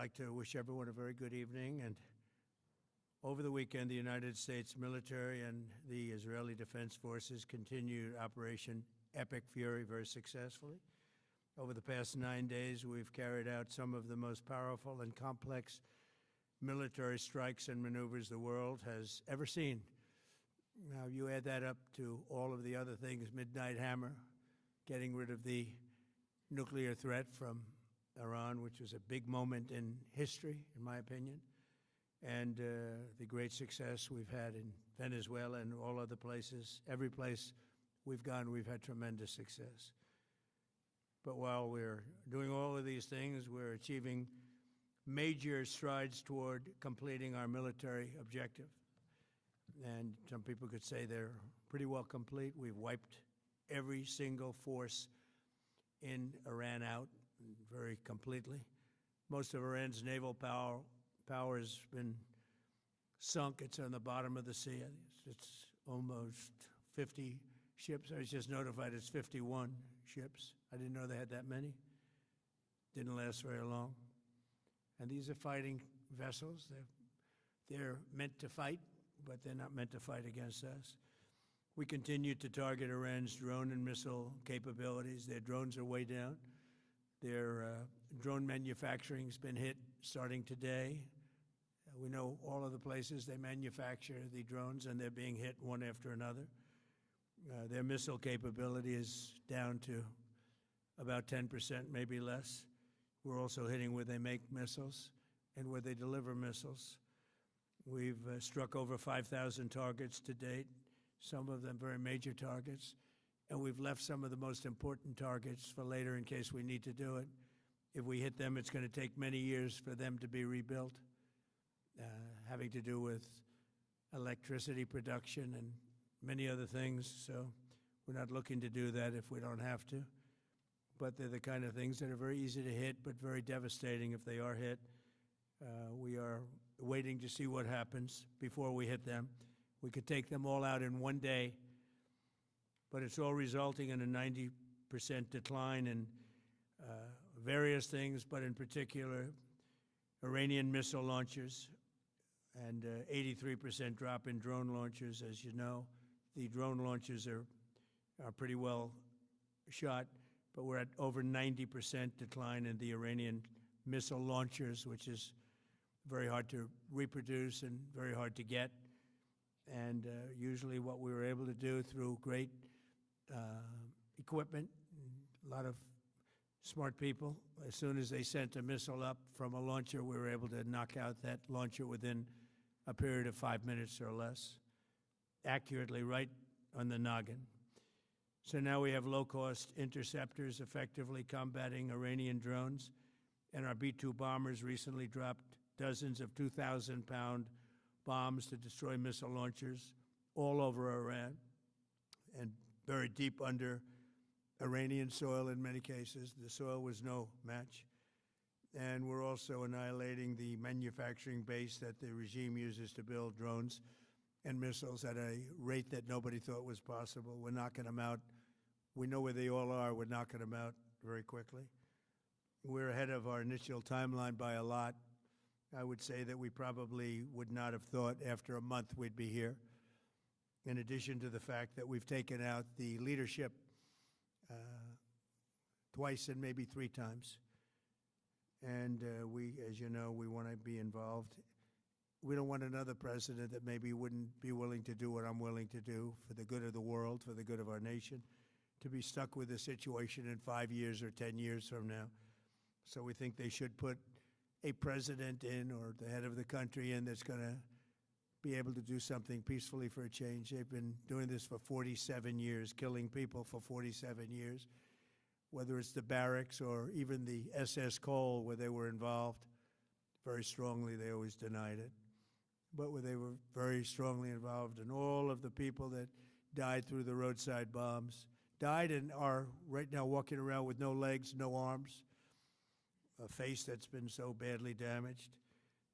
like to wish everyone a very good evening. And over the weekend, the United States military and the Israeli Defense Forces continued Operation Epic Fury very successfully. Over the past 9 days, we've carried out some of the most powerful and complex military strikes and maneuvers the world has ever seen. Now, you add that up to all of the other things, Midnight Hammer, getting rid of the nuclear threat from Iran, which was a big moment in history, in my opinion, and the great success we've had in Venezuela and all other places. Every place we've gone, we've had tremendous success. But while we're doing all of these things, we're achieving major strides toward completing our military objective. And some people could say they're pretty well complete. We've wiped every single force in Iran out very completely. Most of Iran's naval power has been sunk. It's on the bottom of the sea. It's almost 50 ships. I was just notified it's 51 ships. I didn't know they had that many. Didn't last very long. And these are fighting vessels. They're meant to fight, but they're not meant to fight against us. We continue to target Iran's drone and missile capabilities. Their drones are way down. Their drone manufacturing has been hit starting today. We know all of the places they manufacture the drones, and they're being hit one after another. Their missile capability is down to about 10%, maybe less. We're also hitting where they make missiles and where they deliver missiles. We've struck over 5,000 targets to date, some of them very major targets, and we've left some of the most important targets for later in case we need to do it. If we hit them, it's going to take many years for them to be rebuilt, having to do with electricity production and many other things. So we're not looking to do that if we don't have to. But they're the kind of things that are very easy to hit, but very devastating if they are hit. We are waiting to see what happens before we hit them. We could take them all out in one day, but it's all resulting in a 90% decline in various things, but in particular, Iranian missile launchers and 83% drop in drone launchers. As you know, the drone launchers are pretty well shot, but we're at over 90% decline in the Iranian missile launchers, which is very hard to reproduce and very hard to get. And usually what we were able to do through great equipment, a lot of smart people, as soon as they sent a missile up from a launcher, we were able to knock out that launcher within a period of 5 minutes or less, accurately right on the noggin. So now we have low-cost interceptors effectively combating Iranian drones, and our B-2 bombers recently dropped dozens of 2,000-pound bombs to destroy missile launchers all over Iran and buried deep under Iranian soil in many cases. The soil was no match. And we're also annihilating the manufacturing base that the regime uses to build drones and missiles at a rate that nobody thought was possible. We're knocking them out. We know where they all are. We're knocking them out very quickly. We're ahead of our initial timeline by a lot. I would say that we probably would not have thought after a month we'd be here, in addition to the fact that we've taken out the leadership twice and maybe 3 times. And we, as you know, we want to be involved. We don't want another president that maybe wouldn't be willing to do what I'm willing to do for the good of the world, for the good of our nation, to be stuck with the situation in 5 years or 10 years from now. So we think they should put a president in, or the head of the country in, that's going to be able to do something peacefully for a change. They've been doing this for 47 years, killing people for 47 years, whether it's the barracks or even the SS Cole where they were involved. Very strongly, they always denied it. But where they were very strongly involved, and all of the people that died through the roadside bombs died and are right now walking around with no legs, no arms, a face that's been so badly damaged.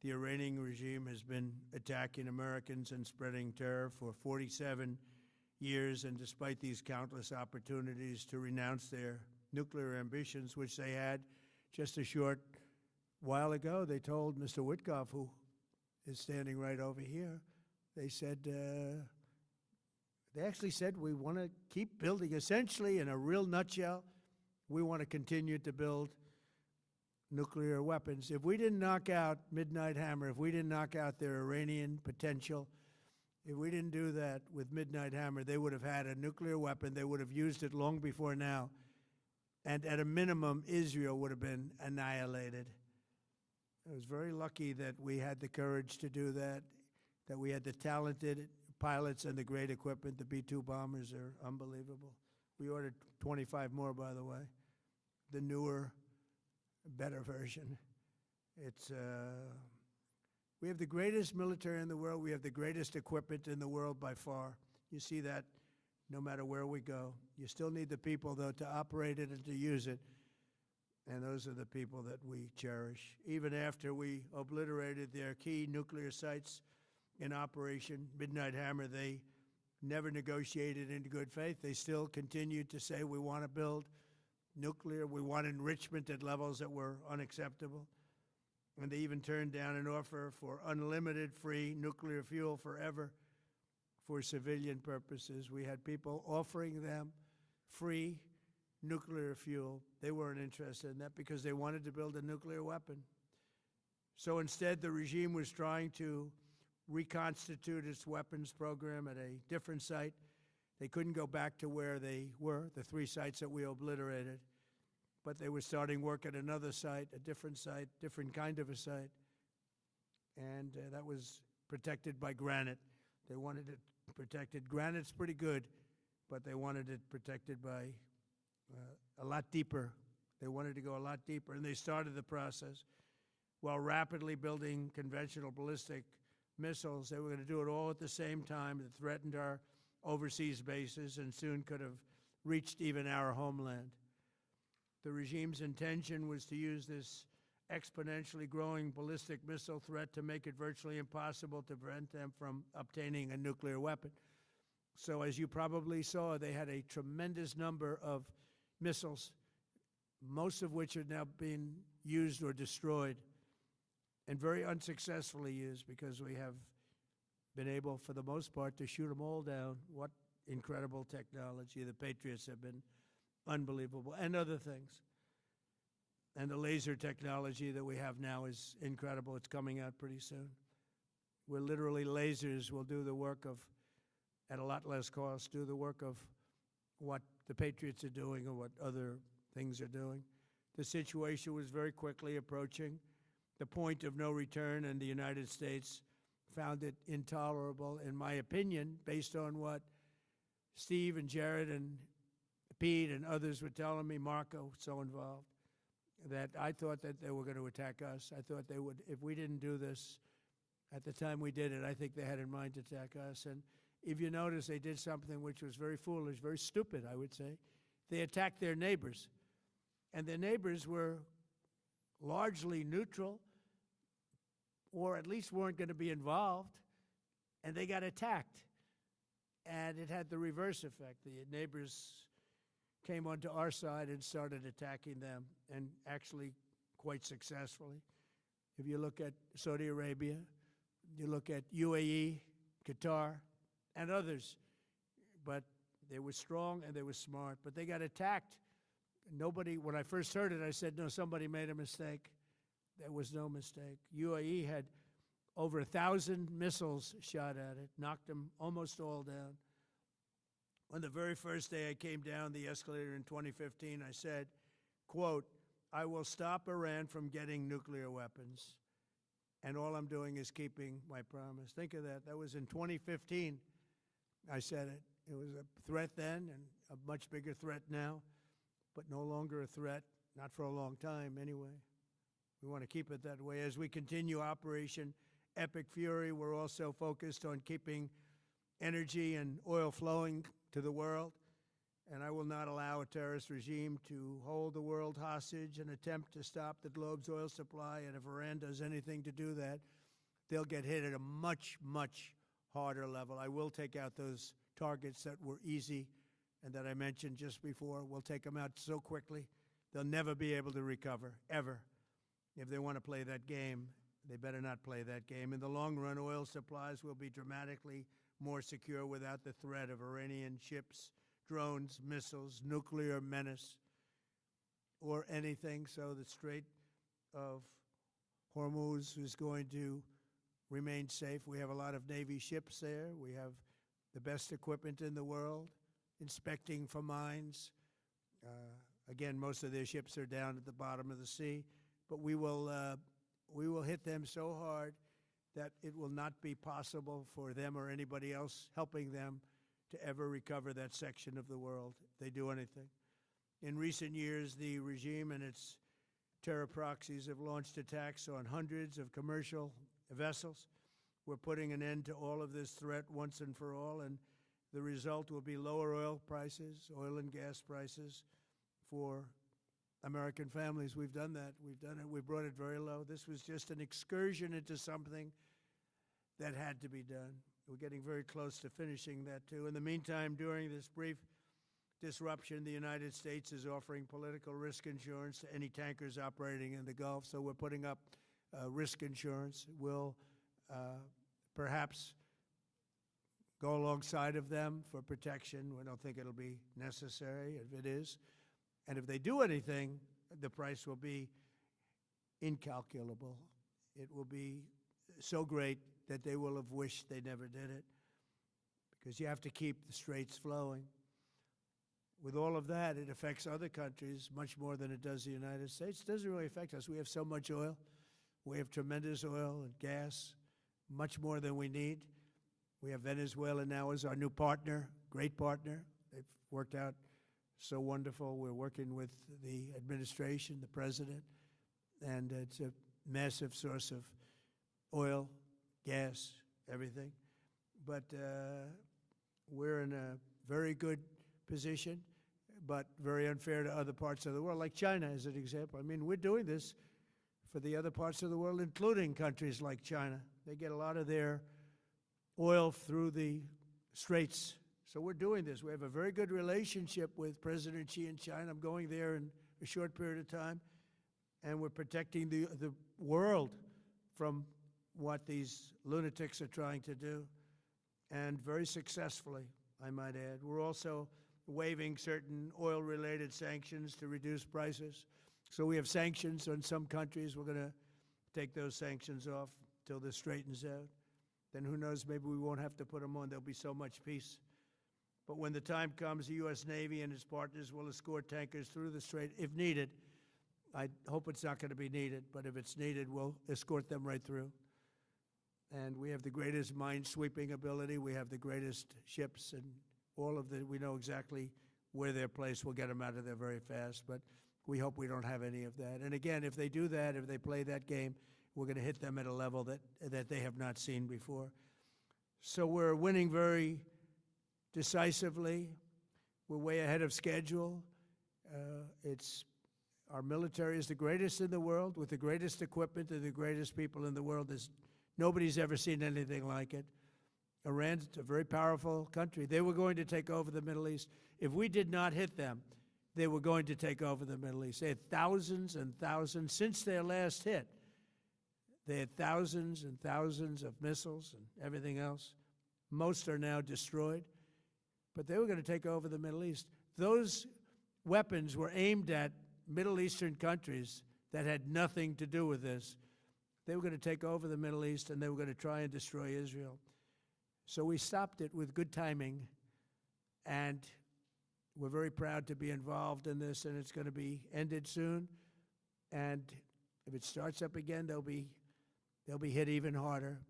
The Iranian regime has been attacking Americans and spreading terror for 47 years, and despite these countless opportunities to renounce their nuclear ambitions, which they had just a short while ago, they told Mr. Witkoff, who is standing right over here, they said, they actually said, we want to keep building. Essentially, in a real nutshell, we want to continue to build nuclear weapons. If we didn't knock out Midnight Hammer, if we didn't knock out their Iranian potential, if we didn't do that with Midnight Hammer, they would have had a nuclear weapon. They would have used it long before now. And at a minimum, Israel would have been annihilated. I was very lucky that we had the courage to do that, that we had the talented pilots and the great equipment. The B-2 bombers are unbelievable. We ordered 25 more, by the way, the newer, better version. We have the greatest military in the world. We have the greatest equipment in the world by far. You see that no matter where we go. You still need the people, though, to operate it and to use it. And those are the people that we cherish. Even after we obliterated their key nuclear sites in Operation Midnight Hammer, they never negotiated in good faith. They still continued to say, we want to build nuclear. We want enrichment at levels that were unacceptable. And they even turned down an offer for unlimited free nuclear fuel forever for civilian purposes. We had people offering them free nuclear fuel. They weren't interested in that because they wanted to build a nuclear weapon. So instead, the regime was trying to reconstitute its weapons program at a different site. They couldn't go back to where they were, the 3 sites that we obliterated, but they were starting work at another site, a different site, different kind of a site, and that was protected by granite. They wanted it protected. Granite's pretty good, but they wanted it protected by a lot deeper. They wanted to go a lot deeper, and they started the process while rapidly building conventional ballistic missiles. They were going to do it all at the same time. It threatened our overseas bases and soon could have reached even our homeland. The regime's intention was to use this exponentially growing ballistic missile threat to make it virtually impossible to prevent them from obtaining a nuclear weapon. So as you probably saw, they had a tremendous number of missiles, most of which are now being used or destroyed, and very unsuccessfully used because we have been able, for the most part, to shoot them all down. What incredible technology. The Patriots have been unbelievable, and other things. And the laser technology that we have now is incredible. It's coming out pretty soon. Where literally lasers will do the work of, at a lot less cost, do the work of what the Patriots are doing or what other things are doing. The situation was very quickly approaching the point of no return, and the United States found it intolerable, in my opinion, based on what Steve and Jared and Pete and others were telling me, Marco, so involved, that I thought that they were going to attack us. I thought they would, if we didn't do this at the time we did it, I think they had in mind to attack us. And if you notice, they did something which was very foolish, very stupid, I would say. They attacked their neighbors. And their neighbors were largely neutral, or at least weren't going to be involved, and they got attacked. And it had the reverse effect. The neighbors came onto our side and started attacking them, and actually quite successfully. If you look at Saudi Arabia, you look at UAE, Qatar, and others, but they were strong and they were smart, but they got attacked. Nobody, when I first heard it, I said, no, somebody made a mistake. There was no mistake. UAE had over 1,000 missiles shot at it, knocked them almost all down. On the very first day I came down the escalator in 2015, I said, quote, I will stop Iran from getting nuclear weapons, and all I'm doing is keeping my promise. Think of that. That was in 2015. I said it. It was a threat then and a much bigger threat now, but no longer a threat, not for a long time anyway. We want to keep it that way. As we continue Operation Epic Fury, we're also focused on keeping energy and oil flowing to the world, and I will not allow a terrorist regime to hold the world hostage and attempt to stop the globe's oil supply, and if Iran does anything to do that, they'll get hit at a much, much harder level. I will take out those targets that were easy and that I mentioned just before. We'll take them out so quickly, they'll never be able to recover, ever. If they want to play that game, they better not play that game. In the long run, oil supplies will be dramatically more secure without the threat of Iranian ships, drones, missiles, nuclear menace, or anything. So the Strait of Hormuz is going to remain safe. We have a lot of Navy ships there. We have the best equipment in the world, inspecting for mines. Again, most of their ships are down at the bottom of the sea, but we will hit them so hard that it will not be possible for them or anybody else helping them to ever recover that section of the world if they do anything. In recent years, the regime and its terror proxies have launched attacks on hundreds of commercial vessels. We're putting an end to all of this threat once and for all, and the result will be lower oil prices, oil and gas prices for American families. We've done that. We've done it. We brought it very low. This was just an excursion into something that had to be done. We're getting very close to finishing that, too. In the meantime, during this brief disruption, the United States is offering political risk insurance to any tankers operating in the Gulf. So we're putting up risk insurance. We'll perhaps go alongside of them for protection. We don't think it'll be necessary if it is. And if they do anything, the price will be incalculable. It will be so great that they will have wished they never did it, because you have to keep the straits flowing. With all of that, it affects other countries much more than it does the United States. It doesn't really affect us. We have so much oil. We have tremendous oil and gas, much more than we need. We have Venezuela now as our new partner, great partner. They've worked out so wonderful. We're working with the administration, the president, and it's a massive source of oil, gas, everything. But we're in a very good position, but very unfair to other parts of the world, like China as an example. I mean, we're doing this for the other parts of the world, including countries like China. They get a lot of their oil through the straits. So we're doing this. We have a very good relationship with President Xi in China. I'm going there in a short period of time, and we're protecting the world from what these lunatics are trying to do, and very successfully, I might add. We're also waiving certain oil-related sanctions to reduce prices. So we have sanctions on some countries. We're going to take those sanctions off till this straightens out. Then who knows, maybe we won't have to put them on. There'll be so much peace. But when the time comes, the U.S. Navy and its partners will escort tankers through the strait if needed. I hope it's not going to be needed, but if it's needed, we'll escort them right through. And we have the greatest mine-sweeping ability. We have the greatest ships, and we know exactly where they're placed. We'll get them out of there very fast, but we hope we don't have any of that. And again, if they do that, if they play that game, we're going to hit them at a level that they have not seen before. So we're winning very decisively. We're way ahead of schedule. Our military is the greatest in the world, with the greatest equipment and the greatest people in the world. Nobody's ever seen anything like it. Iran's a very powerful country. They were going to take over the Middle East. If we did not hit them, they were going to take over the Middle East. They had thousands and thousands. Since their last hit, they had thousands and thousands of missiles and everything else. Most are now destroyed. But they were going to take over the Middle East. Those weapons were aimed at Middle Eastern countries that had nothing to do with this. They were going to take over the Middle East, and they were going to try and destroy Israel. So we stopped it with good timing, and we're very proud to be involved in this, and it's going to be ended soon. And if it starts up again, they'll be hit even harder.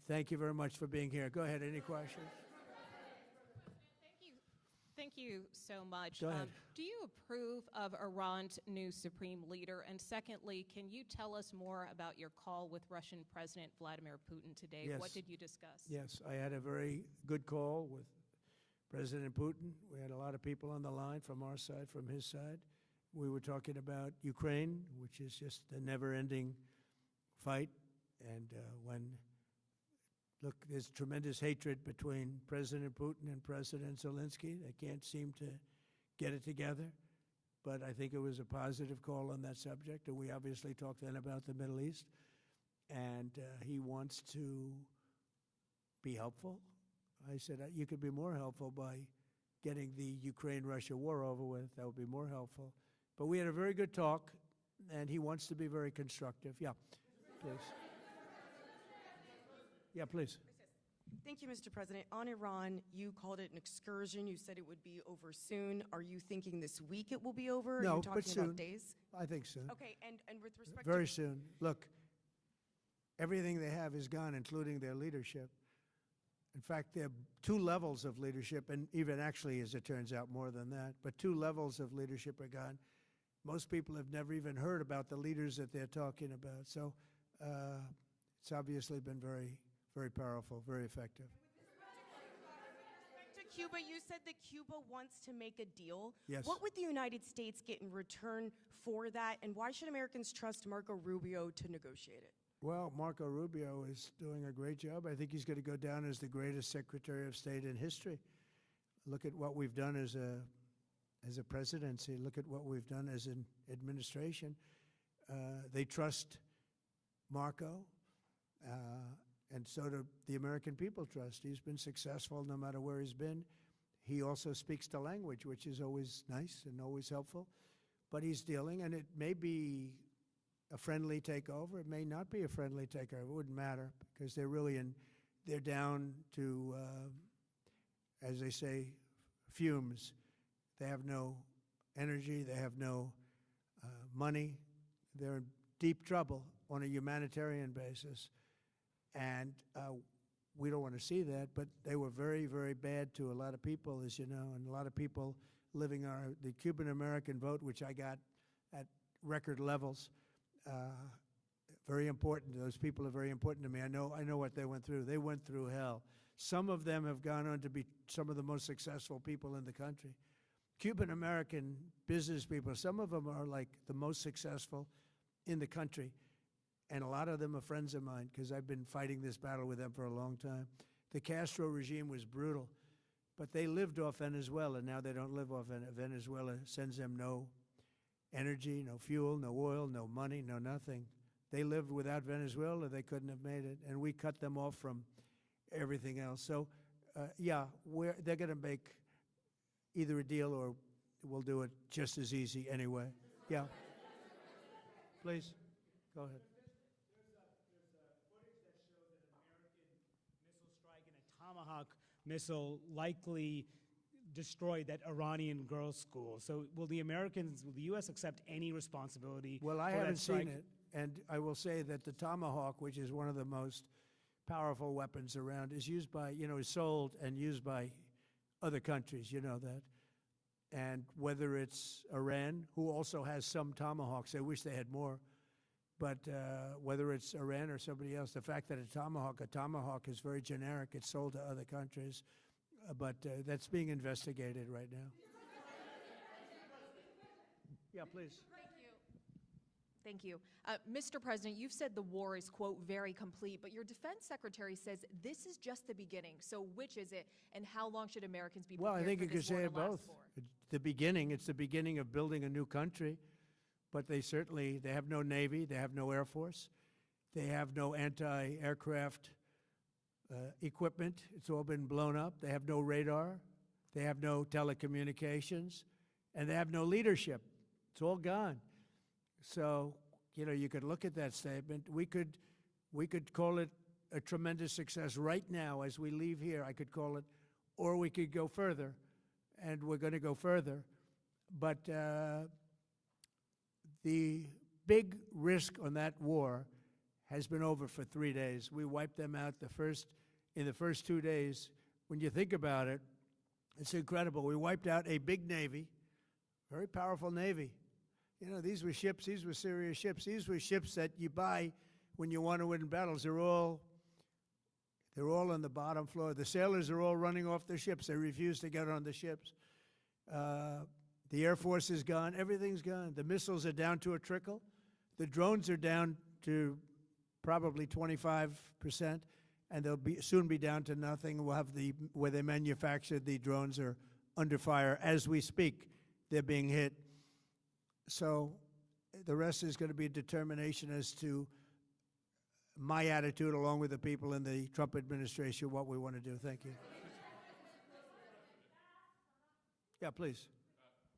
Thank you very much for being here. Go ahead. Any questions? Thank you so much. Go ahead. Do you approve of Iran's new supreme leader? And secondly, can you tell us more about your call with Russian President Vladimir Putin today? Yes. What did you discuss? Yes, I had a very good call with President Putin. We had a lot of people on the line from our side, from his side. We were talking about Ukraine, which is just a never-ending fight. And look, there's tremendous hatred between President Putin and President Zelensky. They can't seem to get it together. but I think it was a positive call on that subject, and we obviously talked then about the Middle East, and he wants to be helpful. I said, you could be more helpful by getting the Ukraine-Russia war over with. That would be more helpful. But we had a very good talk, and he wants to be very constructive. Yeah, please. Yeah, please. Thank you, Mr. President. On Iran, you called it an excursion. You said it would be over soon. Are you thinking this week it will be over? No, Are you but talking soon. about days? I think soon. Okay, and with respect Very to soon. Look, everything they have is gone, including their leadership. In fact, there are two levels of leadership, and even actually, as it turns out, more than that. But two levels of leadership are gone. Most people have never even heard about the leaders that they're talking about. So it's obviously been very, very powerful, very effective. to Cuba, you said that Cuba wants to make a deal. Yes. What would the United States get in return for that, and why should Americans trust Marco Rubio to negotiate it? Well, Marco Rubio is doing a great job. I think he's going to go down as the greatest Secretary of State in history. Look at what we've done as a presidency. Look at what we've done as an administration. They trust Marco, and so do the American people trust. He's been successful no matter where he's been. He also speaks the language, which is always nice and always helpful. But he's dealing, and it may be a friendly takeover. It may not be a friendly takeover. It wouldn't matter, because they're down to, as they say, fumes. They have no energy. They have no money. They're in deep trouble on a humanitarian basis. And we don't want to see that, but they were very, very bad to a lot of people, as you know, and a lot of people living the Cuban-American vote, which I got at record levels. Very important. Those people are very important to me. I know what they went through. They went through hell. Some of them have gone on to be some of the most successful people in the country. Cuban-American business people, some of them are like the most successful in the country. And a lot of them are friends of mine, because I've been fighting this battle with them for a long time. The Castro regime was brutal, but they lived off Venezuela. Now they don't live off Venezuela. Sends them no energy, no fuel, no oil, no money, no nothing. They lived without Venezuela. They couldn't have made it, and we cut them off from everything else. So, yeah, they're going to make either a deal, or we'll do it just as easy anyway. Yeah. Please, go ahead. Tomahawk missile likely destroyed that Iranian girls' school. So will the U.S. accept any responsibility? Well, I haven't seen it, and I will say that the Tomahawk, which is one of the most powerful weapons around, is used by, is sold and used by other countries, you know that. And whether it's Iran, who also has some Tomahawks, I wish they had more, but whether it's Iran or somebody else, the fact that a Tomahawk is very generic. It's sold to other countries, but that's being investigated right now. Yeah, please. Thank you. Mr. President, you've said the war is, quote, very complete, but your defense secretary says this is just the beginning. So which is it, and how long should Americans be prepared Well, I think for you could this war say to it last both. for? It's the beginning of building a new country, but they have no Navy, they have no Air Force, they have no anti-aircraft equipment. It's all been blown up. They have no radar, they have no telecommunications, and they have no leadership. It's all gone. So, you could look at that statement. We could call it a tremendous success right now as we leave here. I could call it, or we could go further, and we're going to go further. But the big risk on that war has been over for 3 days. We wiped them out in the first 2 days. When you think about it, it's incredible. We wiped out a big Navy, very powerful Navy. These were ships. These were serious ships. These were ships that you buy when you want to win battles. They're all on the bottom floor. The sailors are all running off their ships. They refuse to get on the ships. The Air Force is gone. Everything's gone. The missiles are down to a trickle. The drones are down to probably 25%, and they'll soon be down to nothing. We'll have where they manufactured the drones are under fire as we speak. They're being hit. So the rest is going to be a determination as to my attitude, along with the people in the Trump administration, what we want to do. Thank you. Yeah, please.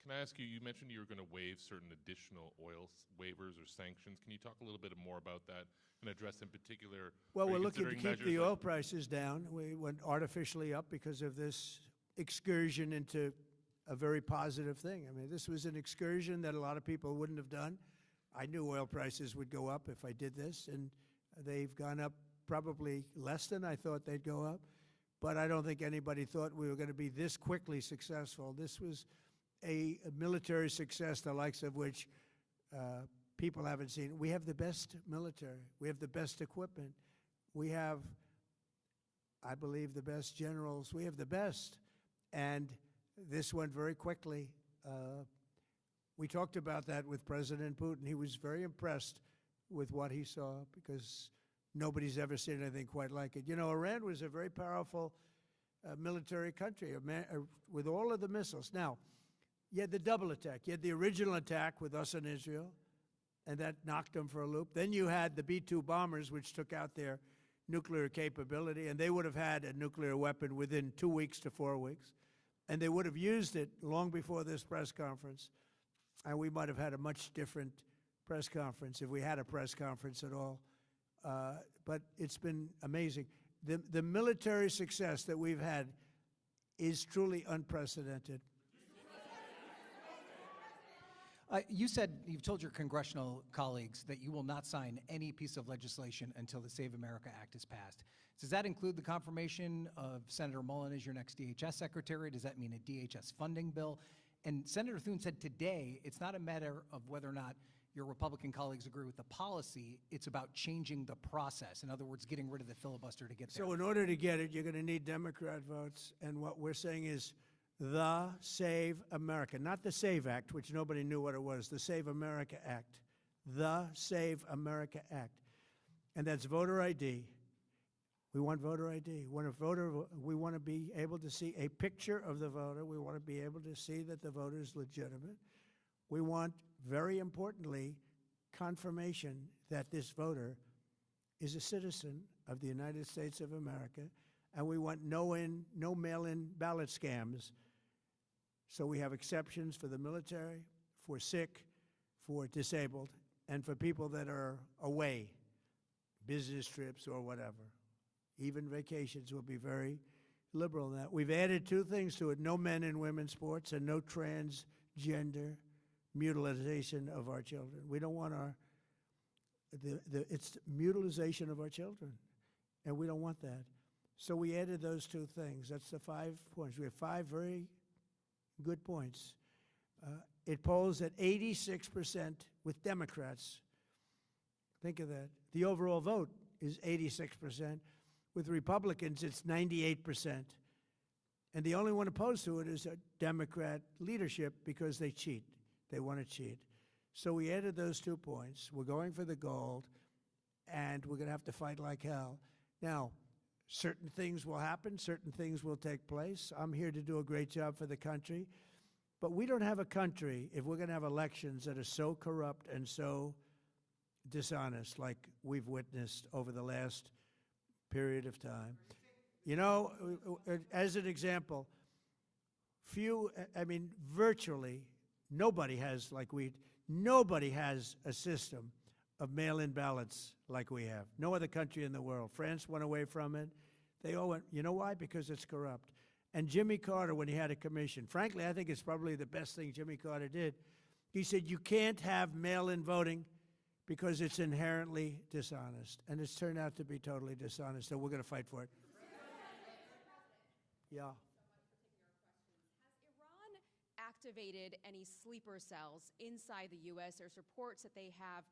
Can I ask you, you mentioned you were going to waive certain additional oil waivers or sanctions. Can you talk a little bit more about that and address in particular? Well, are you we're looking to considering keep the measures oil prices down. We went artificially up because of this excursion into a very positive thing. I mean, this was an excursion that a lot of people wouldn't have done. I knew oil prices would go up if I did this, and they've gone up probably less than I thought they'd go up. But I don't think anybody thought we were going to be this quickly successful. This was a military success, the likes of which people haven't seen. We have the best military. We have the best equipment. We have, I believe, the best generals. We have the best. And this went very quickly. We talked about that with President Putin. He was very impressed with what he saw because nobody's ever seen anything quite like it. You know, Iran was a very powerful military country with all of the missiles. Now, you had the double attack. You had the original attack with us and Israel, and that knocked them for a loop. Then you had the B-2 bombers, which took out their nuclear capability, and they would have had a nuclear weapon within 2 weeks to 4 weeks. And they would have used it long before this press conference, and we might have had a much different press conference if we had a press conference at all. But it's been amazing. The military success that we've had is truly unprecedented. You've told your congressional colleagues that you will not sign any piece of legislation until the Save America Act is passed. Does that include the confirmation of Senator Mullen as your next DHS secretary? Does that mean a DHS funding bill? And Senator Thune said today it's not a matter of whether or not your Republican colleagues agree with the policy, it's about changing the process. In other words, getting rid of the filibuster to get there. So in order to get it, you're going to need Democrat votes. And what we're saying is the Save America, not the SAVE Act, which nobody knew what it was, the Save America Act, the Save America Act. And that's voter ID. We want voter ID. When a voter, we want to be able to see a picture of the voter. We want to be able to see that the voter is legitimate. We want, very importantly, confirmation that this voter is a citizen of the United States of America, and we want no mail-in ballot scams. So we have exceptions for the military, for sick, for disabled, and for people that are away, business trips or whatever. Even vacations will be very liberal in that. We've added two things to it: no men and women's sports and no transgender mutilization of our children. We don't want it's mutilization of our children, and we don't want that. So we added those two things. That's the 5 points. We have 5 very good points. It polls at 86% with Democrats. Think of that. The overall vote is 86%. With Republicans, it's 98%. And the only one opposed to it is a Democrat leadership because they cheat. They want to cheat. So we added those 2 points. We're going for the gold, and we're going to have to fight like hell. Now, certain things will happen. Certain things will take place. I'm here to do a great job for the country. But we don't have a country, if we're going to have elections that are so corrupt and so dishonest like we've witnessed over the last period of time. You know, as an example, virtually nobody has nobody has a system of mail-in ballots like we have. No other country in the world. France went away from it. They all went, you know why? Because it's corrupt. And Jimmy Carter, when he had a commission, frankly, I think it's probably the best thing Jimmy Carter did. He said, you can't have mail-in voting because it's inherently dishonest. And it's turned out to be totally dishonest, so we're going to fight for it. Yeah. Has Iran activated any sleeper cells inside the U.S.? There's reports that they have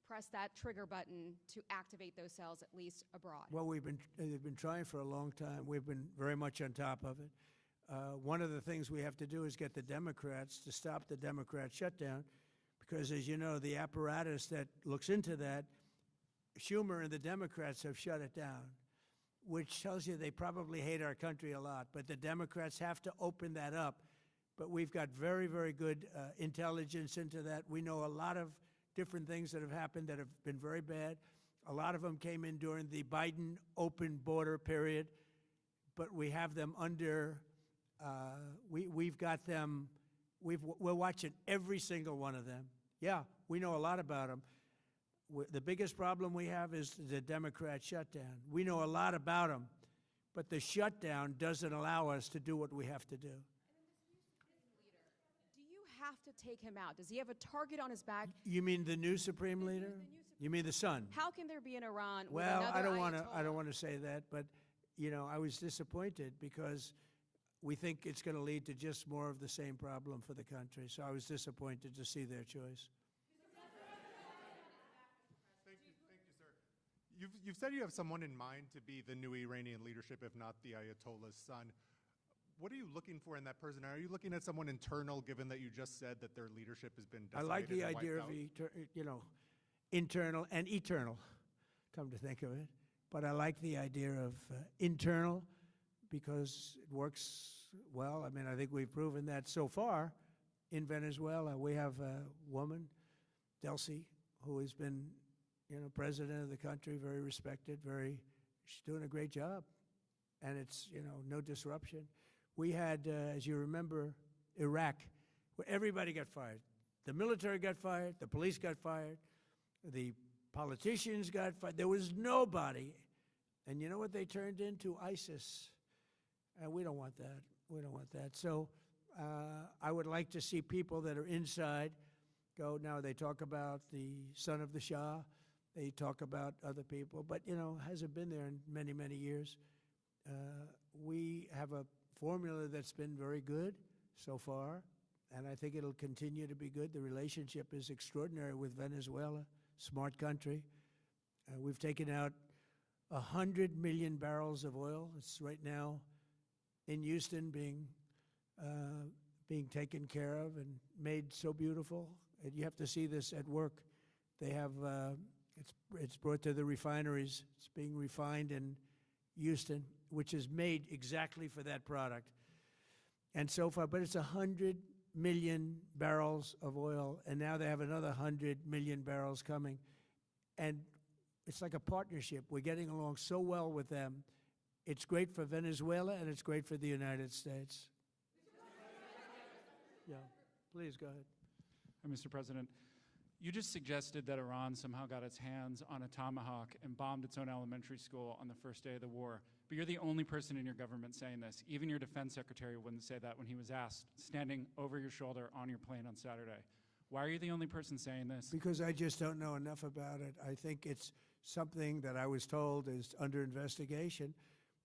pressed that trigger button to activate those cells, at least abroad. Well, they've been trying for a long time. We've been very much on top of it. One of the things we have to do is get the Democrats to stop the Democrat shutdown, because, as you know, the apparatus that looks into that, Schumer and the Democrats have shut it down, which tells you they probably hate our country a lot. But the Democrats have to open that up, but we've got very, very good intelligence into that. We know a lot of different things that have happened that have been very bad. A lot of them came in during the Biden open border period, but we have them under, we've got them, we're watching every single one of them. Yeah, we know a lot about them. The biggest problem we have is the Democrat shutdown. We know a lot about them, but the shutdown doesn't allow us to do what we have to do. Do you have to take him out? Does he have a target on his back? You mean the new supreme leader? You mean the son? How can there be an Iran with Well, another I don't Ayatollah? want to say that, but you know, I was disappointed because we think it's going to lead to just more of the same problem for the country. So I was disappointed to see their choice. Thank you, sir. You've said you have someone in mind to be the new Iranian leadership, if not the Ayatollah's son. What are you looking for in that person? Are you looking at someone internal, given that you just said that their leadership has been I decided like the and idea wiped of, out? you know, internal and eternal, come to think of it. But I like the idea of internal because it works well. I mean, I think we've proven that so far in Venezuela. We have a woman, Delcy, who has been, you know, president of the country, very respected, she's doing a great job. And it's, you know, no disruption. We had, as you remember, Iraq, where everybody got fired. The military got fired, the police got fired, the politicians got fired. There was nobody. And you know what they turned into? ISIS. And we don't want that. We don't want that. So I would like to see people that are inside go. Now, they talk about the son of the Shah. They talk about other people. But, you know, hasn't been there in many, many years. We have a formula that's been very good so far, and I think it'll continue to be good. The relationship is extraordinary with Venezuela, smart country. We've taken out 100 million barrels of oil. It's right now in Houston being taken care of and made so beautiful. And you have to see this at work. They have, it's brought to the refineries. It's being refined in Houston, which is made exactly for that product. And so far, but it's 100 million barrels of oil, and now they have another 100 million barrels coming. And it's like a partnership. We're getting along so well with them. It's great for Venezuela, and it's great for the United States. Yeah, please go ahead. Hi, Mr. President. You just suggested that Iran somehow got its hands on a tomahawk and bombed its own elementary school on the first day of the war. But you're the only person in your government saying this. Even your defense secretary wouldn't say that when he was asked, standing over your shoulder on your plane on Saturday. Why are you the only person saying this? Because I just don't know enough about it. I think it's something that I was told is under investigation.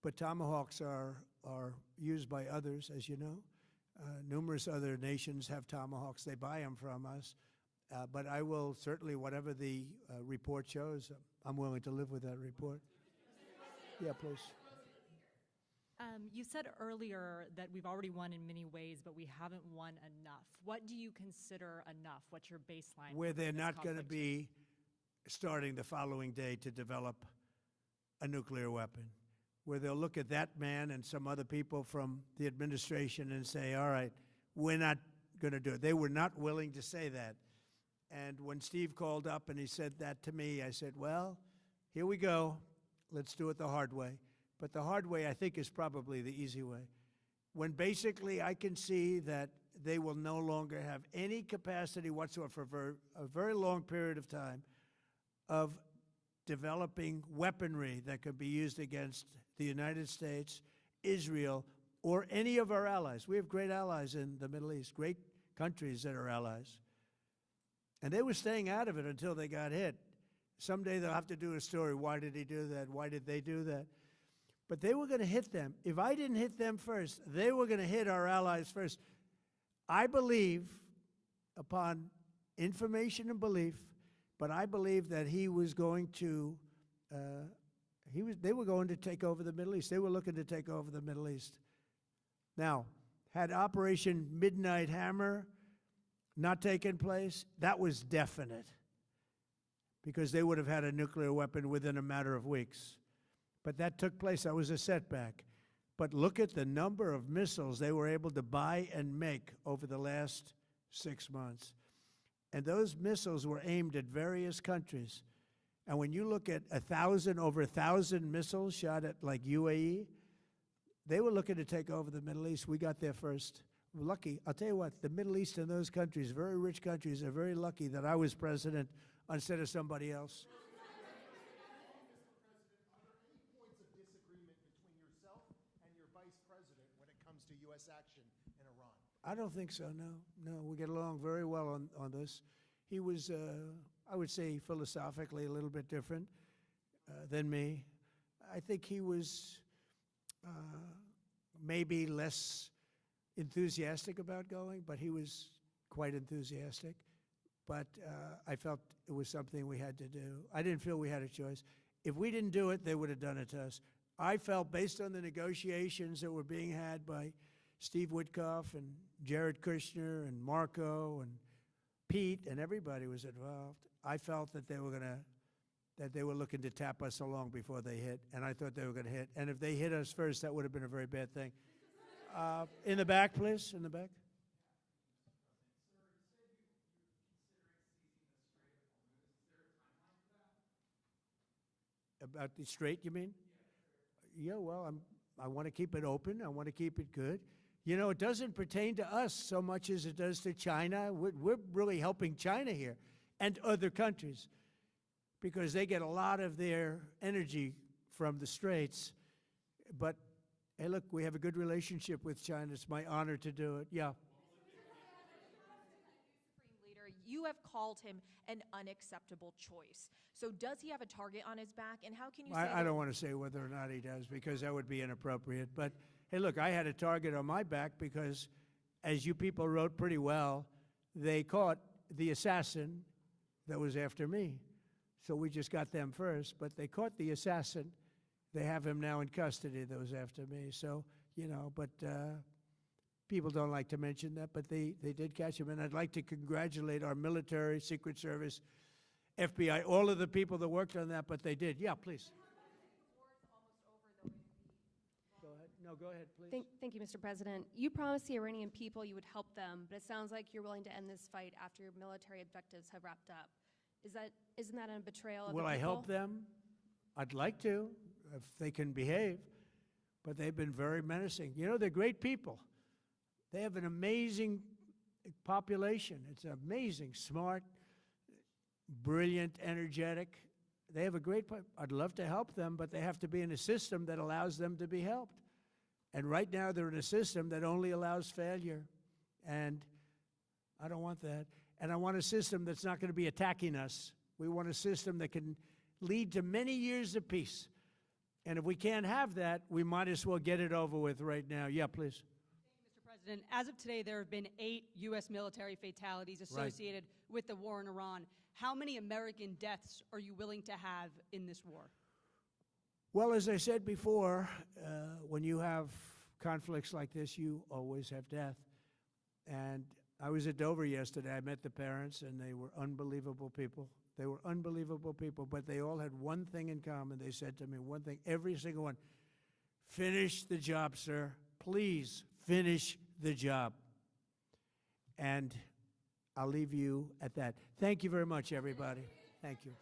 But tomahawks are used by others, as you know. Numerous other nations have tomahawks. They buy them from us. But I will certainly, whatever the report shows, I'm willing to live with that report. Yeah, please. You said earlier that we've already won in many ways, but we haven't won enough. What do you consider enough? What's your baseline? Where they're in this not going to conflict? be starting the following day to develop a nuclear weapon. Where they'll look at that man and some other people from the administration and say, all right, we're not going to do it. They were not willing to say that. And when Steve called up and he said that to me, I said, well, here we go. Let's do it the hard way. But the hard way, I think, is probably the easy way. When basically I can see that they will no longer have any capacity whatsoever for a very long period of time of developing weaponry that could be used against the United States, Israel, or any of our allies. We have great allies in the Middle East, great countries that are allies. And they were staying out of it until they got hit. Someday they'll have to do a story. Why did he do that? Why did they do that? But they were going to hit them. If I didn't hit them first, they were going to hit our allies first. I believe, upon information and belief, but I believe that he was going to, they were going to take over the Middle East. They were looking to take over the Middle East. Now, had Operation Midnight Hammer not taken place, that was definite, because they would have had a nuclear weapon within a matter of weeks. But that took place. That was a setback. But look at the number of missiles they were able to buy and make over the last 6 months. And those missiles were aimed at various countries. And when you look at over 1,000 missiles shot at like UAE, they were looking to take over the Middle East. We got there first. We're lucky. I'll tell you what, the Middle East and those countries, very rich countries, are very lucky that I was president instead of somebody else. U.S. action in Iran? I don't think so, no. No, we get along very well on this. He was, I would say, philosophically a little bit different than me. I think he was maybe less enthusiastic about going, but he was quite enthusiastic. But I felt it was something we had to do. I didn't feel we had a choice. If we didn't do it, they would have done it to us. I felt, based on the negotiations that were being had by Steve Witkoff and Jared Kushner and Marco and Pete and everybody was involved, I felt that they were looking to tap us along before they hit, and I thought they were going to hit. And if they hit us first, that would have been a very bad thing. In the back, please, in the back. About the Strait, you mean? Yeah, well, I want to keep it open. I want to keep it good. You know, it doesn't pertain to us so much as it does to China. We're really helping China here and other countries because they get a lot of their energy from the Straits. But, hey, look, we have a good relationship with China. It's my honor to do it. Yeah. Supreme Leader, you have called him an unacceptable choice. So does he have a target on his back, and how can you say I don't want to say whether or not he does because that would be inappropriate. But, hey, look, I had a target on my back because, as you people wrote pretty well, they caught the assassin that was after me. So we just got them first, but they caught the assassin. They have him now in custody that was after me. So, you know, but people don't like to mention that, but they did catch him. And I'd like to congratulate our military, Secret Service, FBI, all of the people that worked on that, but they did. Yeah, please. Go ahead. No, go ahead, please. Thank you, Mr. President. You promised the Iranian people you would help them, but it sounds like you're willing to end this fight after your military objectives have wrapped up. Isn't that a betrayal of the people? Will I help them? I'd like to, if they can behave, but they've been very menacing. You know, they're great people. They have an amazing population. It's amazing, smart, brilliant, energetic. They have a great, I'd love to help them, but they have to be in a system that allows them to be helped. And right now they're in a system that only allows failure. And I don't want that. And I want a system that's not going to be attacking us. We want a system that can lead to many years of peace. And if we can't have that, we might as well get it over with right now. Yeah, please. Thank you, Mr. President. As of today, there have been 8 U.S. military fatalities associated with the war in Iran. How many American deaths are you willing to have in this war? Well, as I said before, when you have conflicts like this, you always have death. And I was at Dover yesterday. I met the parents, and they were unbelievable people. They were unbelievable people, but they all had one thing in common. They said to me one thing, every single one: finish the job, sir. Please finish the job. And I'll leave you at that. Thank you very much, everybody. Thank you.